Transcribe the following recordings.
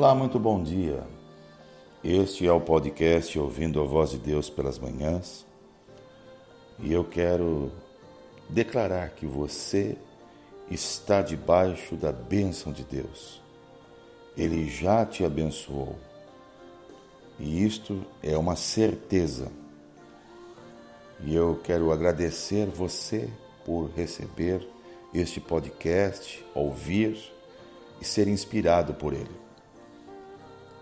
Olá, muito bom dia. Este é o podcast Ouvindo a Voz de Deus pelas Manhãs e eu quero declarar que você está debaixo da bênção de Deus. Ele já te abençoou e isto é uma certeza. E eu quero agradecer você por receber este podcast, ouvir e ser inspirado por ele.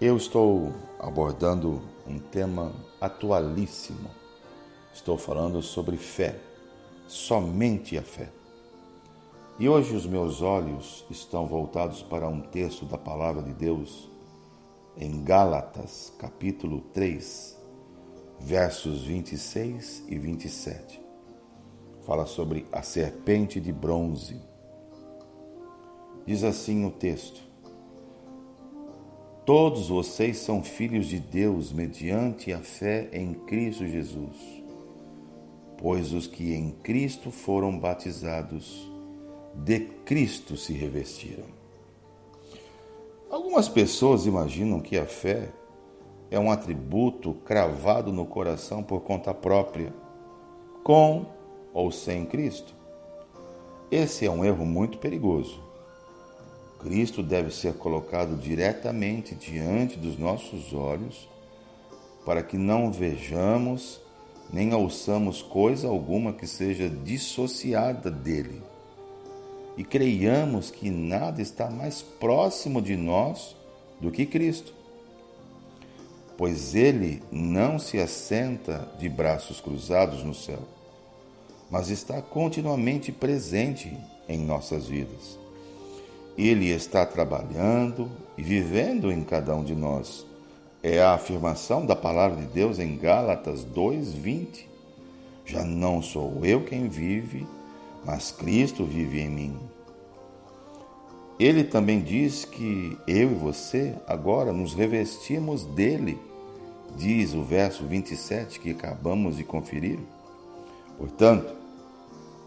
Eu estou abordando um tema atualíssimo. Estou falando sobre fé, somente a fé. E hoje os meus olhos estão voltados para um texto da Palavra de Deus em Gálatas, capítulo 3, versos 26 e 27. Fala sobre a serpente de bronze. Diz assim o texto: todos vocês são filhos de Deus mediante a fé em Cristo Jesus, pois os que em Cristo foram batizados, de Cristo se revestiram. Algumas pessoas imaginam que a fé é um atributo cravado no coração por conta própria, com ou sem Cristo. Esse é um erro muito perigoso. Cristo deve ser colocado diretamente diante dos nossos olhos para que não vejamos nem ouçamos coisa alguma que seja dissociada dele e creiamos que nada está mais próximo de nós do que Cristo, pois ele não se assenta de braços cruzados no céu, mas está continuamente presente em nossas vidas. Ele está trabalhando e vivendo em cada um de nós. É a afirmação da palavra de Deus em Gálatas 2:20. Já não sou eu quem vive, mas Cristo vive em mim. Ele também diz que eu e você agora nos revestimos dele, diz o verso 27 que acabamos de conferir. Portanto,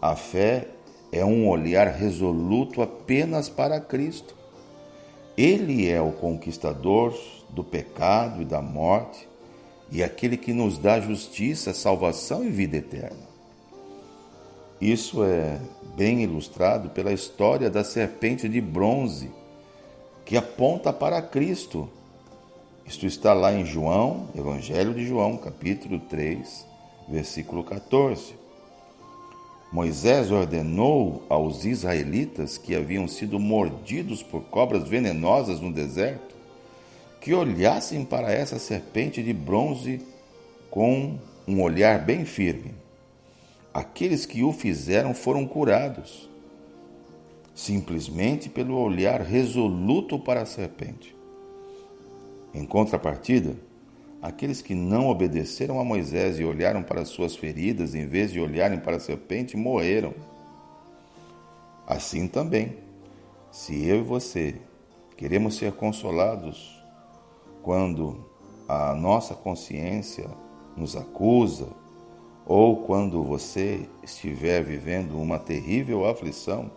a fé é um olhar resoluto apenas para Cristo. Ele é o conquistador do pecado e da morte e aquele que nos dá justiça, salvação e vida eterna. Isso é bem ilustrado pela história da serpente de bronze, que aponta para Cristo. Isto está lá em João, Evangelho de João, capítulo 3, versículo 14. Moisés ordenou aos israelitas que haviam sido mordidos por cobras venenosas no deserto que olhassem para essa serpente de bronze com um olhar bem firme. Aqueles que o fizeram foram curados, simplesmente pelo olhar resoluto para a serpente. Em contrapartida, aqueles que não obedeceram a Moisés e olharam para suas feridas em vez de olharem para a serpente morreram. Assim também, se eu e você queremos ser consolados quando a nossa consciência nos acusa ou quando você estiver vivendo uma terrível aflição,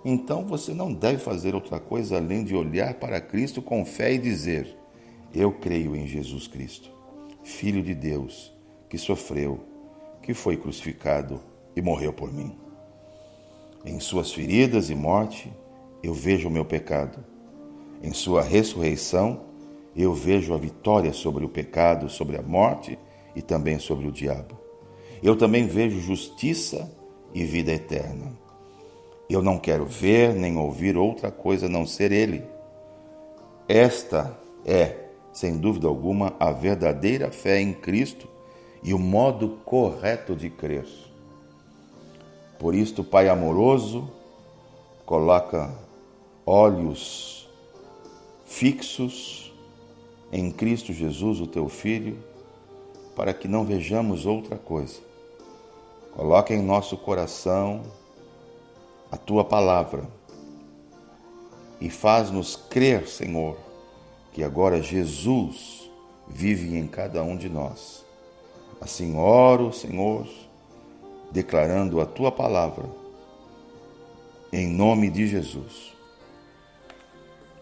então você não deve fazer outra coisa além de olhar para Cristo com fé e dizer: eu creio em Jesus Cristo, Filho de Deus, que sofreu, que foi crucificado e morreu por mim. Em suas feridas e morte, eu vejo o meu pecado. Em sua ressurreição, eu vejo a vitória sobre o pecado, sobre a morte e também sobre o diabo. Eu também vejo justiça e vida eterna. Eu não quero ver nem ouvir outra coisa a não ser Ele. Esta é, sem dúvida alguma, a verdadeira fé em Cristo e o modo correto de crer. Por isto, Pai amoroso, coloca olhos fixos em Cristo Jesus, o teu Filho, para que não vejamos outra coisa. Coloca em nosso coração a tua palavra e faz-nos crer, Senhor, que agora Jesus vive em cada um de nós. Assim oro, Senhor, declarando a tua palavra, em nome de Jesus.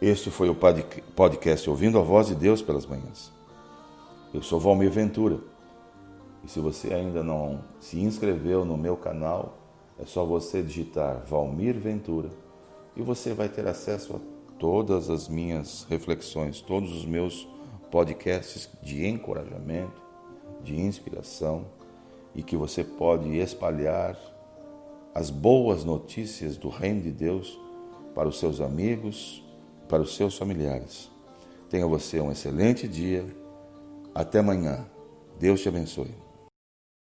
Este foi o podcast Ouvindo a Voz de Deus pelas Manhãs. Eu sou Valmir Ventura. E se você ainda não se inscreveu no meu canal, é só você digitar Valmir Ventura e você vai ter acesso a todas as minhas reflexões, todos os meus podcasts de encorajamento, de inspiração, e que você pode espalhar as boas notícias do Reino de Deus para os seus amigos, para os seus familiares. Tenha você um excelente dia. Até amanhã. Deus te abençoe.